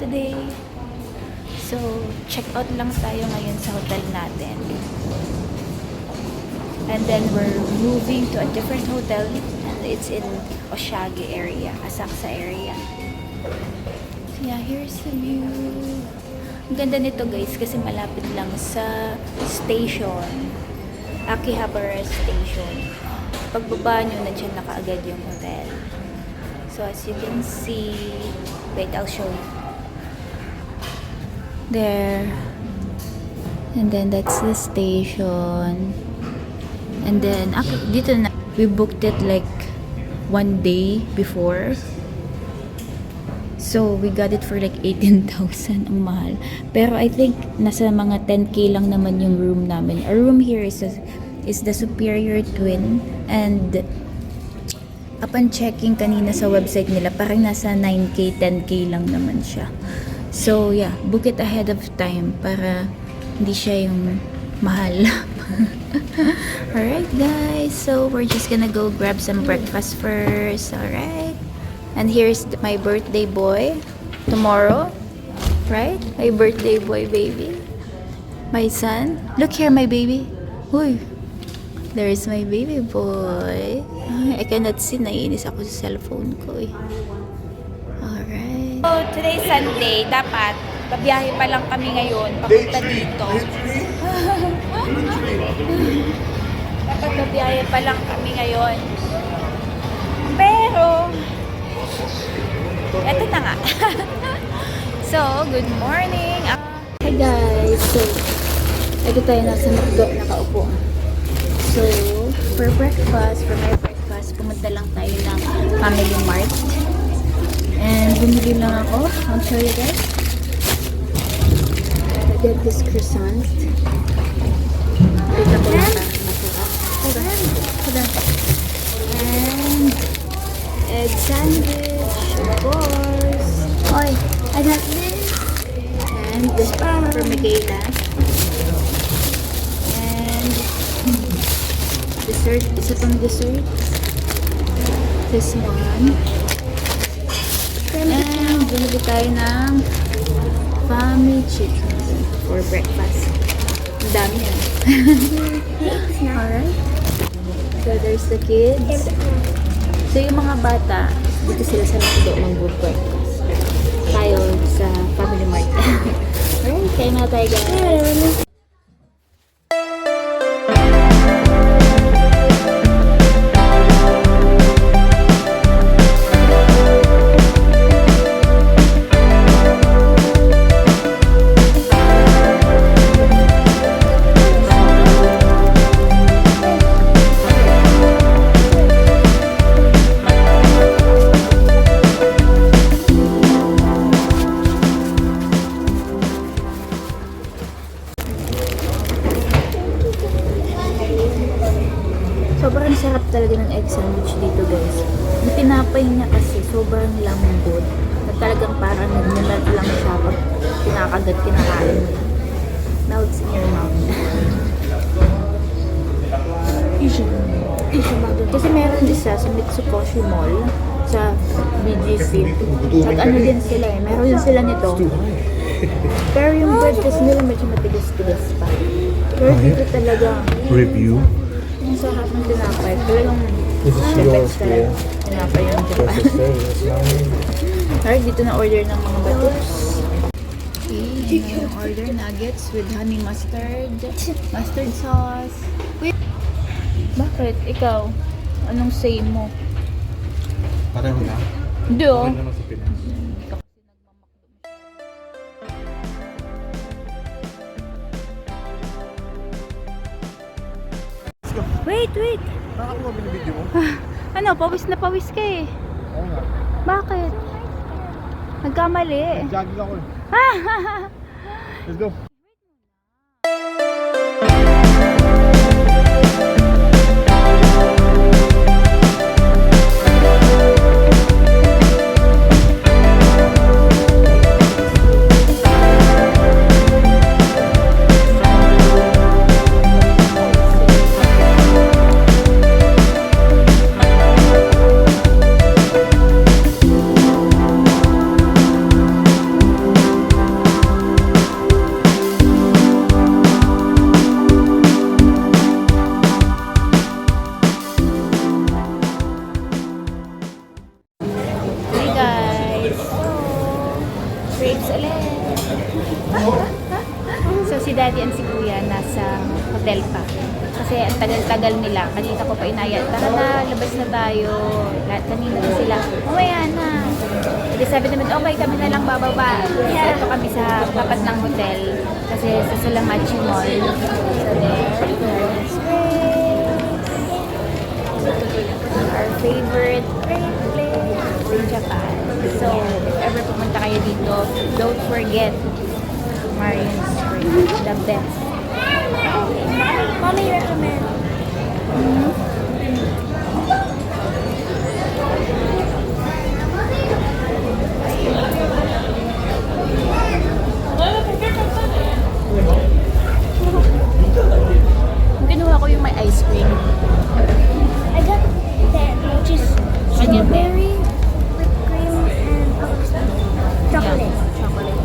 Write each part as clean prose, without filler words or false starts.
today. So, check out lang tayo ngayon sa hotel natin. And then we're moving to a different hotel and it's in Oshagi area, Asakusa area. So yeah, here's the view. Ang ganda nito guys kasi malapit lang sa station, Akihabara Station. Pagbaba nyo, nandiyan na kaagad yung hotel. So as you can see, wait, I'll show you. There. And then that's the station. And then, dito na, we booked it like 1 day before. So, we got it for like 18,000. Ang mahal. Pero I think, nasa mga 10K lang naman yung room namin. Our room here is the Superior Twin. And, upon checking kanina sa website nila, parang nasa 9K, 10K lang naman siya. So, yeah, book it ahead of time para hindi siya yung mahal. Alright guys, so we're just gonna go grab some breakfast first. Alright, and here's my birthday boy tomorrow, right? My birthday boy baby, my son. Look here, my baby. Uy, there's my baby boy. I cannot see, naiinis ako sa cellphone ko eh. Alright, so today's Sunday. Dapat babiyahe pa lang kami ngayon papunta dito. Dapat babiyahe pa lang kami ngayon. Pero eto na nga. So, good morning. Hi guys. So, ito tayo nasa McDo, nakaupo. So, for my breakfast, pumunta lang tayo ng Family Mart. And bumili lang ako. I'll show you guys. I get this croissant. Ito ko lang and egg sandwich, of course. Oy, I got this. And this for Michaela. And dessert, isa pang dessert. This one. And bumili tayo ng family chicken for breakfast. Ang dami yan. Alright. So, there's the kids. So, yung mga bata, dito sila sa McDo mag-breakfast. Tayo sa Family Mart. Alright, kaya na tayo guys. Sobrang sarap talaga ng egg sandwich dito guys. Yung tinapay niya kasi sobrang lambot. Na talagang parang nagmulat lang siya pag kinakain mo. Now it's in your mouth. Kasi meron isa sa Mitsukoshi Mall sa BGC. Nag-ano din sila eh. Meron din sila nito. Pero yung bread kasi nila medyo matigas-tigas pa. Pero dito talaga Review. yung sarap ng tinapay. Talagang best talaga tinapay yung Japan. Alright, dito na order ng mga batos. Okay, order nuggets with honey mustard sauce. Wait, bakit? Ikaw? Anong say mo? Pareho na. Hindi oh. Naman sa Pinas. Wait! Bakit mo binibidyo mo? Ano, pawis na pawis ka eh. Oo nga. Bakit? Nagkamali. Jogging ako eh. Let's go. kaya nasa hotel pa. Kasi ang tagal-tagal nila. Kanina ko pa inaya, tara na, labas na tayo. Lahat kanina na sila, mamaya na. Kasi sabi naman, okay, kami na lang bababa. So, ito kami sa tapat ng hotel. Kasi sa Sulamachi Mall. So, there is our favorite place in Japan. So, if ever pumunta kayo dito, don't forget Marion Spring, the best. Mommy recommend. Kinuha ko yung may ice cream. I got that, which is Onion strawberry, whipped cream, and chocolate. Chocolate.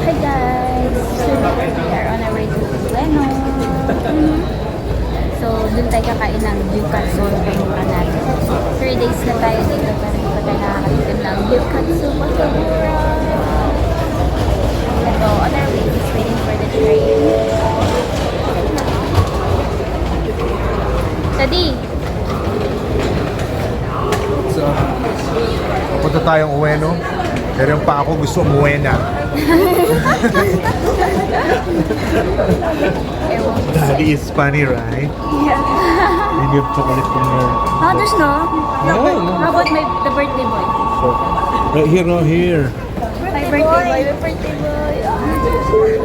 Hi guys! So, we are on our way to Ueno. So, dun tayo kakain ng Gyukatsu Pemura natin. 3 days na tayo dito pero hindi pa tayo nakakatikim ng Gyukatsu Pemura. So, on our way, just waiting for the train. Tadi! So, papunta tayong Ueno. Pero yung pa ako gusto umuwi na. Ewan. Daddy is funny, right? Yeah. You give chocolate from her. Oh, there's no. How about the birthday boy? So, right here, no, here. My birthday boy, my birthday boy.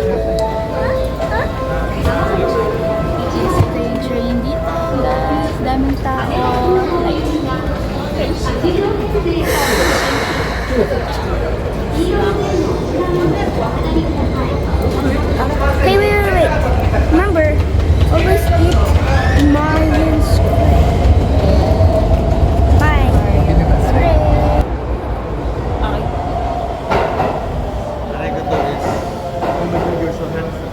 Ito yung train dito, guys. Daming tao. Hey, wait. Remember, always eat Marion Square. Bye. Okay. Arigato is... Oh my God, you're so handsome.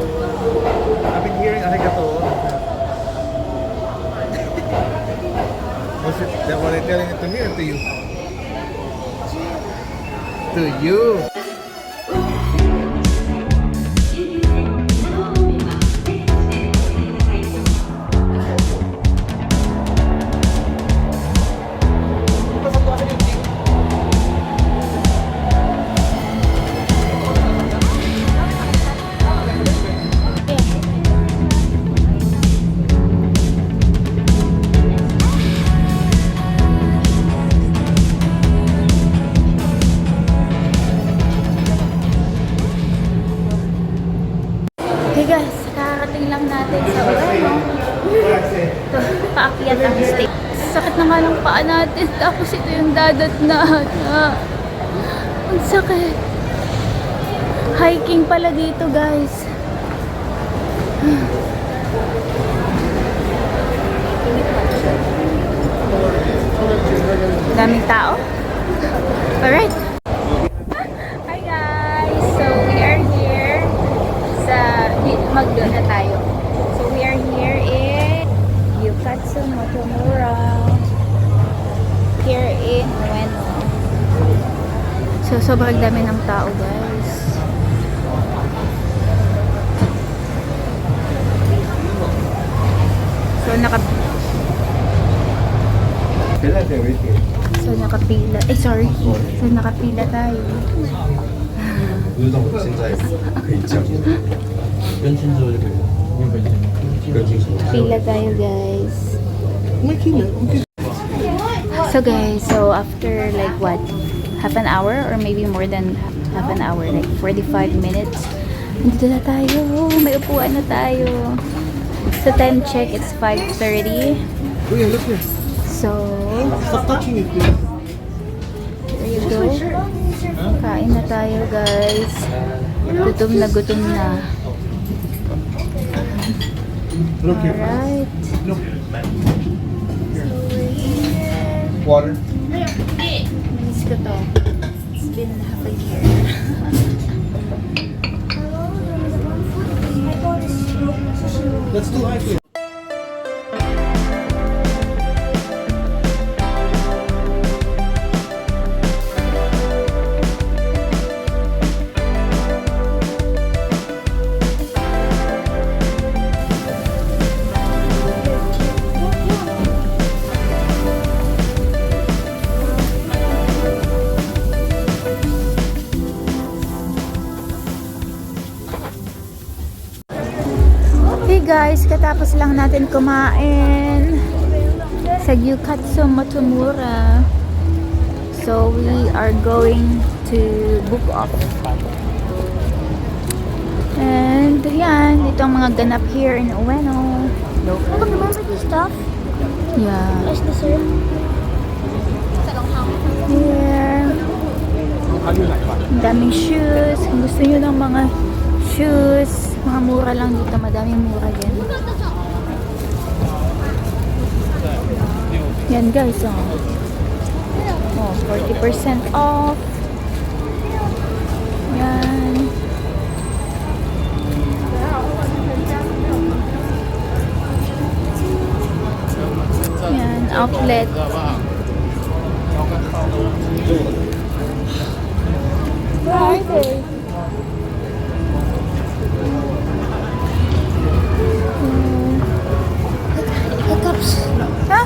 I've been hearing arigato. Was it that what they telling it to me or to you? To you. Hey guys, kakarating lang natin sa Ueno. Ito, paakyat ang steak. Sakit na nga ng paa natin. Tapos ito yung dadat na. Ang sakit. Hiking pala dito guys. Daming tao. Alright. Hi guys! So we are here sa Magdo na tayo. So we are here in Gyukatsu Motomura. Here in Ueno. So sobrang dami ng tao guys. So nakapila. Sorry. So nakapila tayo. Pila tayo guys. So guys, so after like what? Half an hour or maybe more than half an hour, like 45 minutes. Nandito na tayo. May upuan na tayo. So time check, it's 5:30. Oh yeah, look here. So, Stop touching it, please. there you go. Kain na tayo guys. Gutom na gutom na. Look here. Alright. Look. So we're here. Water. Miss ko to. It's been half a year. Let's do live here. Hey guys, katapos lang natin kumain sa Gyukatsu Motomura. So we are going to book off. And yan, ito ang mga ganap here in Ueno. Look, remember the stuff? Yeah. That's the syrup. Here. Ang daming shoes. Kung gusto nyo ng mga shoes, mga mura lang dito. Madaming mura yan. Yan guys, oh. Oh, 40% off. Yan. Yan, outlet. Where are they? Hiccups. Ha?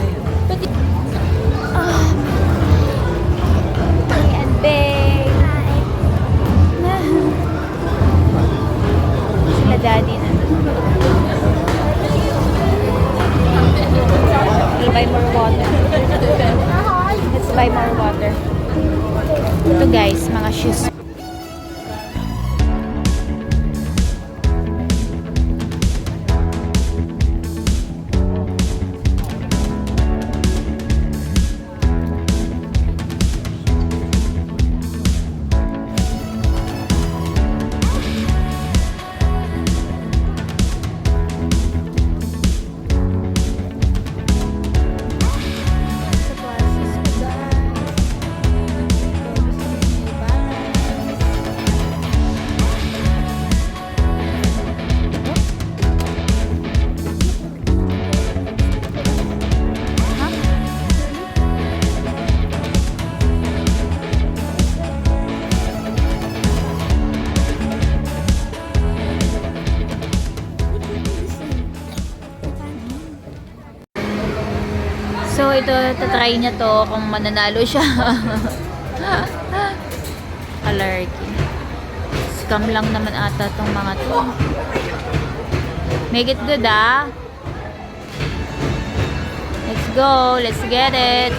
Ayan, babe. Sila daddy na. We'll buy more water. Let's buy more water. Ito guys, mga shoes. So, ito, tatry niya to kung mananalo siya. Alarky. Scam lang naman ata tong mga to. Make it good, ah. Let's go. Let's get it.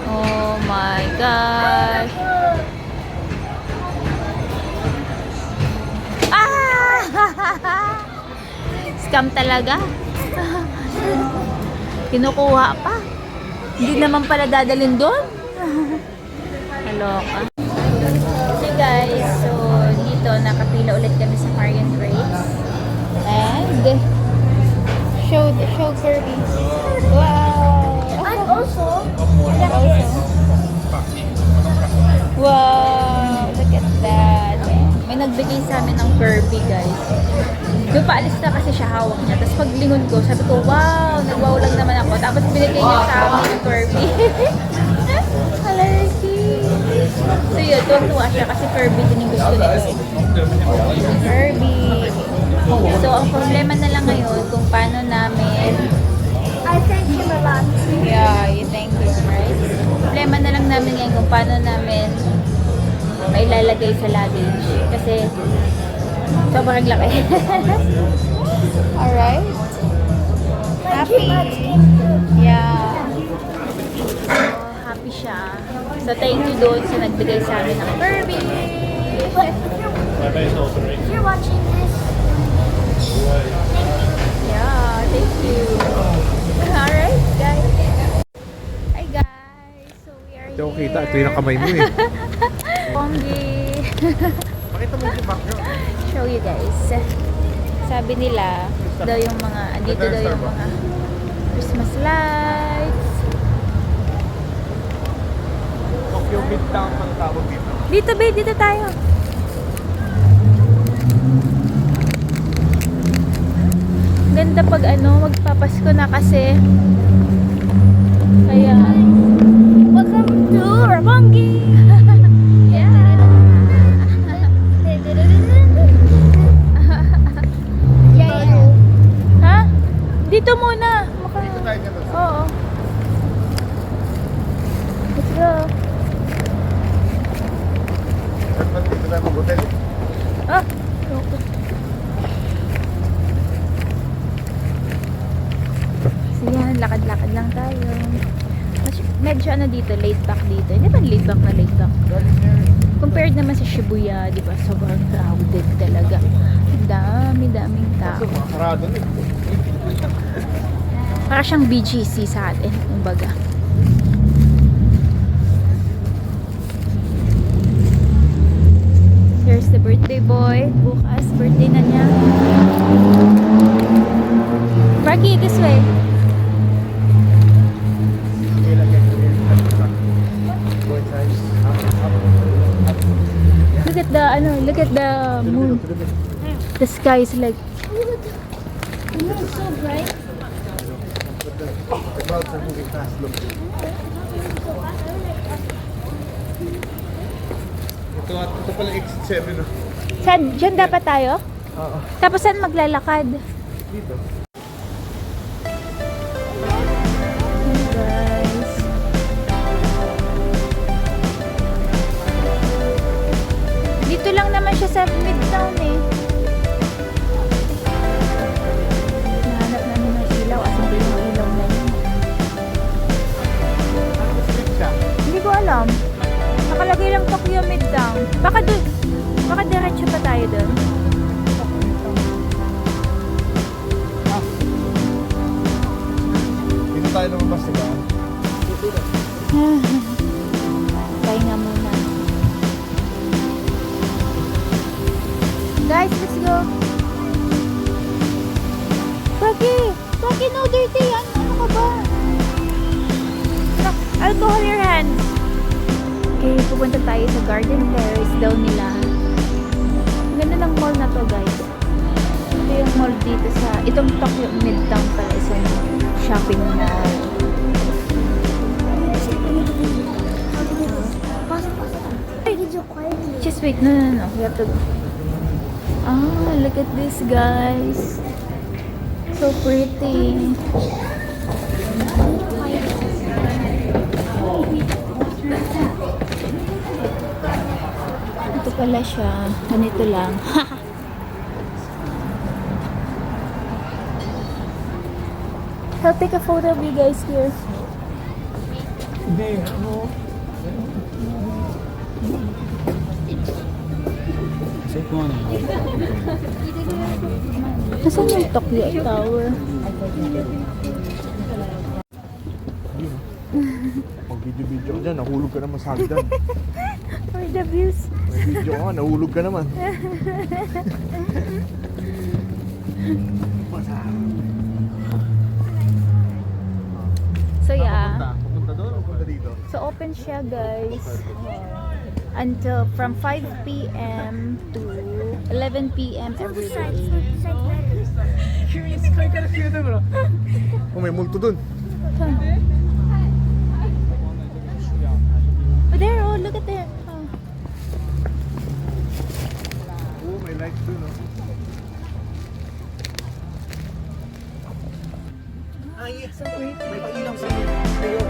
Oh my gosh. Ah! Scam talaga. Kinukuha pa. Hindi naman pala dadalhin doon. Kaloka. Okay guys, so dito nakapila ulit kami sa Marion Grace. And show Kirby. Wow. And also, Wow, look at that. May nagbigay sa amin ng Kirby, guys. Doon paalis na kasi siya, hawak niya. Tapos paglingon ko, sabi ko, wow, nagwaw lang naman ako. Tapos binigay niya sa amin yung Kirby. Alarky. So yun, tuwa siya kasi Kirby din yung gusto nito. Kirby. So ang problema na lang ngayon kung paano namin I thank him a lot. yeah, you thank him, right? Problema na lang namin ngayon kung paano namin may lalagay sa luggage. Kasi sobrang laki. Alright. Happy. Yeah. So, happy siya. So, thank you doon sa nagbigay sa amin ng Kirby. But if you're watching this, Yeah, thank you. Alright, guys. Hi, guys. So, we are Ito here. kita, ito yung kamay mo eh. Ponggi. Pakita mo yung background. Show you guys. Sabi nila, daw yung mga, dito daw yung mga Christmas lights. Tokyo Midtown ang tawag dito. Dito, babe, dito tayo. Maganda pag ano, magpapasko na kasi. Kaya, Welcome to Ramongi. yeah. Yeah. Ha? Dito muna. Dito tayo dito. Oo. Let's go. Dapat dito tayo mag-hotel. Ah, okay. So yan, lakad-lakad lang tayo. Medyo ano dito, laid back dito. Hindi ba laid back na laid back? Compared naman sa Shibuya, di ba? Sobrang crowded talaga. Dami-daming tao. Kaso makarado na. Para siyang BGC sa atin, kumbaga. Here's the birthday boy. Bukas, birthday na niya. Rocky, this way. Look at the, ano, look at the moon. The sky is like, The moon is so bright. The clouds are moving fast. Look. Ito pala exit 7. No? saan, dyan dapat tayo? Oo. Tapos saan maglalakad? Dito. Hey guys. Dito lang naman siya sa Midtown eh. Nahanap namin ng ilaw. Asan ba yung ilaw na yun? Ano street siya? Hindi ko alam. Nakalagay lang Tokyo Midtown. Baka doon. Baka diretso pa tayo doon. Dito tayo lumabas diba? Pahinga muna. Guys, let's go. Pagi, no dirty yan. Ano ka ba? Alcohol your hands. Okay, pupunta tayo sa garden terrace daw nila. Ang ganda ng mall na to, guys. Ito yung mall dito sa, itong Tokyo Midtown pala, isang shopping mall. Video quietly. Just wait, no. We have to go. Ah, look at this, guys. So pretty. Ito pala siya. Ganito lang. I'll take a photo of you guys here. Hindi, ano? Nasaan yung Tokyo Tower? Pag video-video ka dyan, nahulog ka naman sa hagdan. For the views. May video ka, nahulog ka naman. So yeah. Pupunta doon o pupunta dito? So open siya, guys. Until from 5 p.m. to 11 p.m. every day. Oh, may multo doon. Oh, there, oh, look at there. Oh. Oh, may lights doon, oh. Ay, So pretty. may pag-ilaw sa Leo.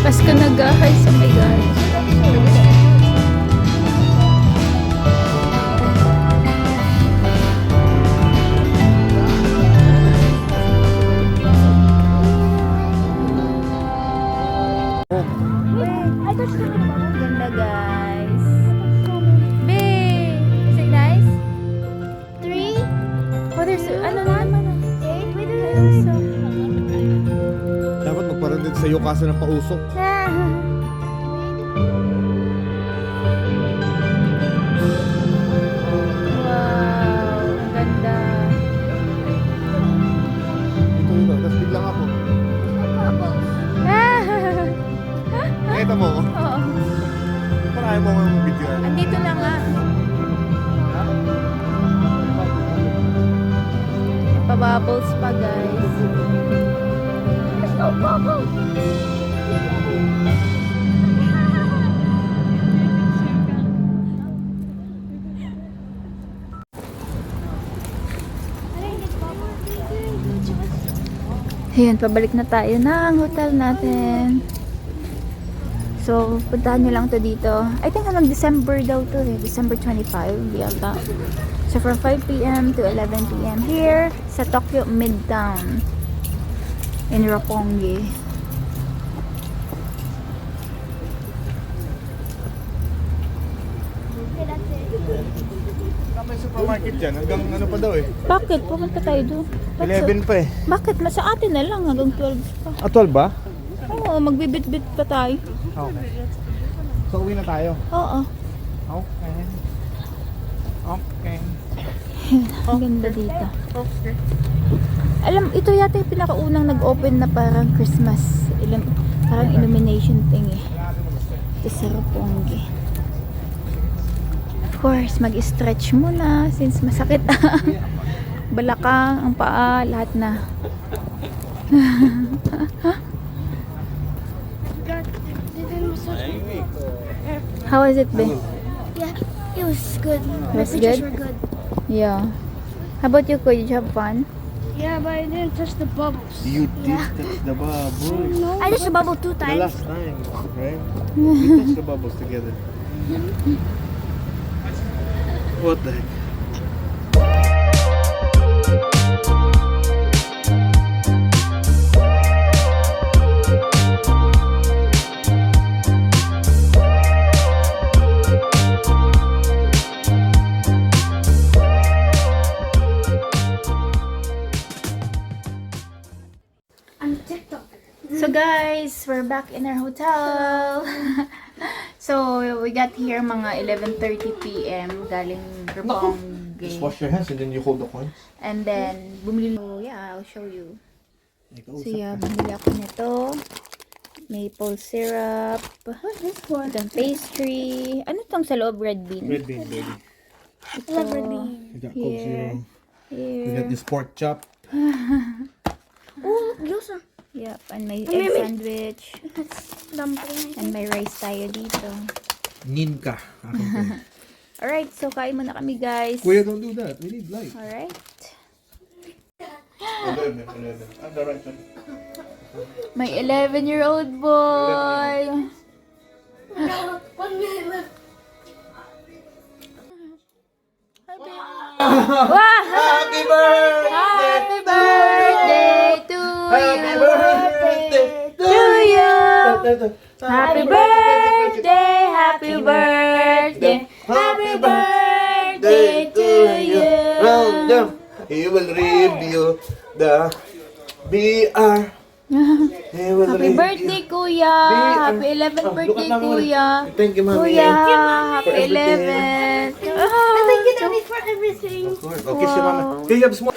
Pasko na, guys. Oh my God. I touched the middle. Ganda, guys. sa yukasan ng pausok. Wow, ang ganda. Ito, tapos biglang ako. Nakita mo ako? Oo. Parang ayaw mo akong video. Andito na nga. Pa-bubbles pa, guys. No bubbles. Ayan, pabalik na tayo ng hotel natin. So, puntahan nyo lang to dito. I think hanggang December daw to eh. December 25 yata. So, from 5 p.m. to 11 p.m. here sa Tokyo Midtown in Roppongi. May supermarket dyan. Hanggang ano pa daw eh. Bakit? Pumunta tayo doon. 11 pa eh. Bakit? Sa atin na lang hanggang 12 pa. Ah, 12 ba? Oo, magbibit-bit pa tayo. Okay. So, uwi na tayo. Oo. Okay. Okay. Ang ganda dito. Alam, ito yata yung pinakaunang nag-open na parang Christmas. Parang illumination thing eh. Ito sa Roppongi. Of course, mag-stretch muna since masakit ang balakang, ang paa, lahat na. How has it been? Yeah, it was good. My Was pictures good? were good. Yeah. How about you, Kuya? Did you have fun? Yeah, but I didn't touch the bubbles. You did touch the bubbles. I touched the bubble 2 The times. last time, right? We touched the bubbles together. What the heck? I'm TikTok. So guys, we're back in our hotel. So we got here mga 11:30 p.m. galing Just Roppongi. wash your hands and then you hold the coins. And then bumili yeah, I'll show you. So yeah, bumili ako nito. Maple syrup. What's this one? Itong pastry. Ano tong sa loob? Red bean. Red bean, baby. I love red bean. We got Coke Zero. We got Here. this pork chop. Oh, gyoza. Yep, and may Ay, egg may- sandwich. That's dumpling. And may rice tayo dito. Ninka. Alright, so kain muna kami guys. Kuya, don't do that. We need light. Alright. 11. I'm the right one. My 11-year-old boy. 1 minute left. Happy birthday! Happy birthday to Happy you. birthday To you. Happy birthday, happy birthday, happy birthday to you. Round down. He will review the BR. He will Happy review. birthday, Kuya. Happy 11th birthday, Kuya. Thank you, Mommy. Kuya, For happy everything. 11th. I think you don't need for everything. Of course. Oh, kiss your mama. Okay, you have small.